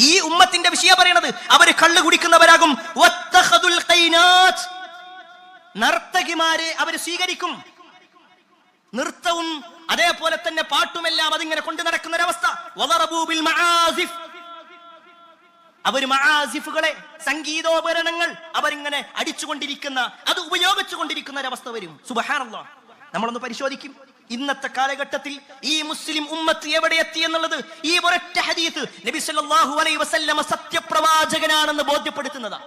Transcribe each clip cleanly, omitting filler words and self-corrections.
ഈ ഉമ്മത്തിന്റെ വിഷയം പറയണത്. അവര് കള്ള് കുടിക്കുന്നവരാകും. നർത്തകിമാരെ അവര് സ്വീകരിക്കും. നൃത്തവും അതേപോലെ തന്നെ പാട്ടുമെല്ലാം അതിങ്ങനെ കൊണ്ടു നടക്കുന്ന ഒരവസ്ഥ. അവര് മആസിഫുകളെ, സംഗീതോപകരണങ്ങൾ അവരിങ്ങനെ അടിച്ചുകൊണ്ടിരിക്കുന്ന, അത് ഉപയോഗിച്ചുകൊണ്ടിരിക്കുന്ന ഒരവസ്ഥ വരും. സുബ്ഹാനല്ലാഹ്. നമ്മളൊന്ന് പരിശോധിക്കും. ഇന്നത്തെ കാലഘട്ടത്തിൽ ഈ മുസ്ലിം ഉമ്മത്ത് എവിടെ എത്തി എന്നുള്ളത് ഈ ഒരൊറ്റ ഹദീസ് നബി സല്ലല്ലാഹു അലൈഹി വസല്ലമ സത്യപ്രവാചകനാണെന്ന് ബോധ്യപ്പെടുത്തുന്നതാണ്.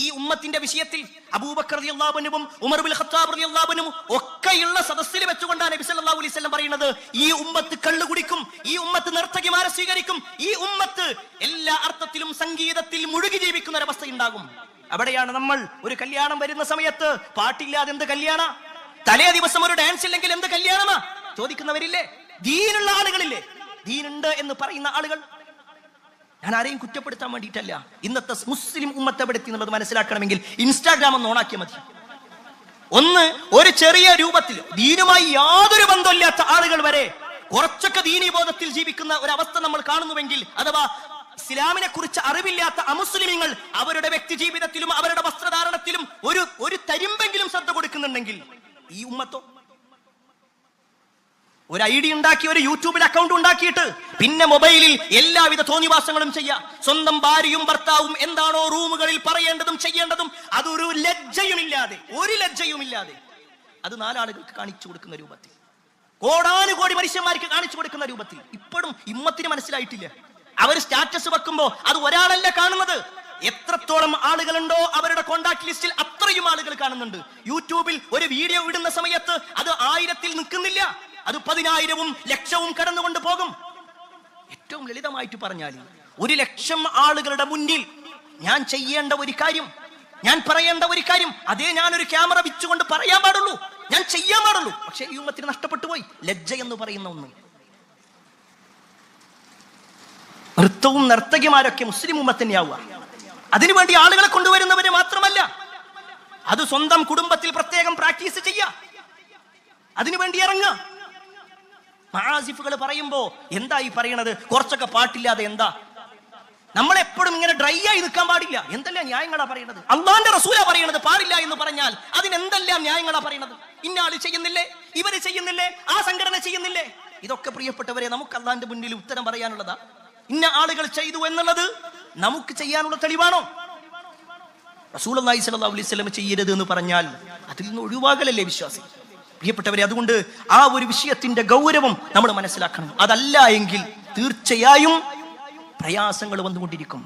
ഈ ഉമ്മത്തിന്റെ വിഷയത്തിൽ അബൂബക്കർ റളിയല്ലാഹു അൻഹുവും ഉമർ ഇബ്നുൽ ഖത്താബ് റളിയല്ലാഹു അൻഹു ഒക്കെയുള്ള സദസ്സിൽ വെച്ചുകൊണ്ടാണ് നബി സല്ലല്ലാഹു അലൈഹി വസല്ലം പറയുന്നത്, ഈ ഉമ്മത്ത് കള്ളു കുടിക്കും, ഈ ഉമ്മത്ത് നർത്തകിമാരെ സ്വീകരിക്കും, ഈ ഉമ്മത്ത് എല്ലാ അർത്ഥത്തിലും സംഗീതത്തിൽ മുഴുകി ജീവിക്കുന്ന ഒരവസ്ഥ ഉണ്ടാകും. അവിടെയാണ് നമ്മൾ ഒരു കല്യാണം വരുന്ന സമയത്ത് പാട്ടില്ലാതെ എന്ത് കല്യാണ, തലേ ദിവസം ഒരു ഡാൻസ് ഇല്ലെങ്കിൽ എന്ത് കല്യാണമാ ചോദിക്കുന്നവരില്ലേ? ദീനുള്ള ആളുകളില്ലേ? ദീനുണ്ട് എന്ന് പറയുന്ന ആളുകൾ. ഞാൻ ആരെയും കുറ്റപ്പെടുത്താൻ വേണ്ടിയിട്ടല്ല. ഇന്നത്തെ മുസ്ലിം ഉമ്മത്ത് എവിടെ എത്തി എന്നുള്ളത് മനസ്സിലാക്കണമെങ്കിൽ ഇൻസ്റ്റാഗ്രാം ഒന്ന് ഓണാക്കിയാൽ മതി. ഒരു ചെറിയ രൂപത്തിൽ ദീനുമായി യാതൊരു ബന്ധമില്ലാത്ത ആളുകൾ വരെ കുറച്ചൊക്കെ ദീനീ ബോധത്തിൽ ജീവിക്കുന്ന ഒരവസ്ഥ നമ്മൾ കാണുന്നുവെങ്കിൽ, അഥവാ ഇസ്ലാമിനെ കുറിച്ച് അറിവില്ലാത്ത അമുസ്ലിമീങ്ങൾ അവരുടെ വ്യക്തി ജീവിതത്തിലും അവരുടെ വസ്ത്രധാരണത്തിലും ഒരു തരിമ്പെങ്കിലും ശ്രദ്ധ കൊടുക്കുന്നുണ്ടെങ്കിൽ, ഈ ഉമ്മത്തോ ഒരു ID ഉണ്ടാക്കി, ഒരു യൂട്യൂബിൽ അക്കൗണ്ട് ഉണ്ടാക്കിയിട്ട് പിന്നെ മൊബൈലിൽ എല്ലാവിധ തോന്നിവാസങ്ങളും ചെയ്യാം. സ്വന്തം ഭാര്യയും ഭർത്താവും എന്താണോ റൂമുകളിൽ പറയേണ്ടതും ചെയ്യേണ്ടതും അതൊരു ലജ്ജയുമില്ലാതെ, ഒരു ലജ്ജയുമില്ലാതെ അത് നാലാളുകൾക്ക് കാണിച്ചു കൊടുക്കുന്ന രൂപത്തിൽ, കോടാനുകോടി മനുഷ്യന്മാർക്ക് കാണിച്ചു കൊടുക്കുന്ന രൂപത്തിൽ ഇപ്പോഴും ഇമ്മത്തിന് മനസ്സിലായിട്ടില്ല. അവർ സ്റ്റാറ്റസ് വെക്കുമ്പോ അത് ഒരാളല്ല കാണുന്നത്. എത്രത്തോളം ആളുകളുണ്ടോ അവരുടെ കോണ്ടാക്ട് ലിസ്റ്റിൽ അത്രയും ആളുകൾ കാണുന്നുണ്ട്. യൂട്യൂബിൽ ഒരു വീഡിയോ ഇടുന്ന സമയത്ത് അത് 1000-ൽ നിൽക്കുന്നില്ല, അത് 10,000-ഉം ലക്ഷവും കടന്നുകൊണ്ട് പോകും. ഏറ്റവും ലളിതമായിട്ട് പറഞ്ഞാൽ 1,00,000 ആളുകളുടെ മുന്നിൽ ഞാൻ ചെയ്യേണ്ട ഒരു കാര്യം, ഞാൻ പറയേണ്ട ഒരു കാര്യം, അതേ ഞാനൊരു ക്യാമറ വെച്ചുകൊണ്ട് പറയാൻ പാടുള്ളൂ, ഞാൻ ചെയ്യാൻ പാടുള്ളൂ. പക്ഷെ ഈ ഉമ്മത്തിന് നഷ്ടപ്പെട്ടു പോയി ലജ്ജ എന്ന് പറയുന്ന ഒന്ന്. നൃത്തവും നർത്തകിമാരൊക്കെ മുസ്ലിം ഉമ്മത്തന്നെയാവുക. അതിനുവേണ്ടി ആളുകളെ കൊണ്ടുവരുന്നവര് മാത്രമല്ല, അത് സ്വന്തം കുടുംബത്തിൽ പ്രത്യേകം പ്രാക്ടീസ് ചെയ്യുക, അതിനുവേണ്ടി ഇറങ്ങുക. മആസിഫുകൾ പറയുമ്പോ എന്താ ഈ പറയണത്? കുറച്ചൊക്കെ പാട്ടില്ലാതെ എന്താ? നമ്മളെപ്പോഴും ഇങ്ങനെ ഡ്രൈ ആയി നിൽക്കാൻ പാടില്ല. എന്തെല്ലാം ന്യായങ്ങളാ പറയണത്? അള്ളാന്റെ റസൂലാ പറയണത് പാടില്ല എന്ന് പറഞ്ഞാൽ അതിനെന്തെല്ലാം ന്യായങ്ങളാ പറയണത്? ഇന്നാള് ചെയ്യുന്നില്ലേ, ഇവര് ചെയ്യുന്നില്ലേ, ആ സംഘടന ചെയ്യുന്നില്ലേ? ഇതൊക്കെ പ്രിയപ്പെട്ടവരെ നമുക്ക് അള്ളാന്റെ മുന്നിൽ ഉത്തരം പറയാനുള്ളതാ? ഇന്ന ആളുകൾ ചെയ്തു എന്നുള്ളത് നമുക്ക് ചെയ്യാനുള്ള തെളിവാണോ? റസൂലുള്ളാഹി സ്വല്ലല്ലാഹു അലൈഹി വസല്ലം ചെയ്യരുത് എന്ന് പറഞ്ഞാൽ അതിൽ നിന്ന് ഒഴിവാകലല്ലേ വിശ്വാസി? പ്രിയപ്പെട്ടവരെ, അതുകൊണ്ട് ആ ഒരു വിഷയത്തിന്റെ ഗൗരവം നമ്മൾ മനസ്സിലാക്കണം. അതല്ല എങ്കിൽ തീർച്ചയായും പ്രയാസങ്ങൾ വന്നുകൊണ്ടിരിക്കും.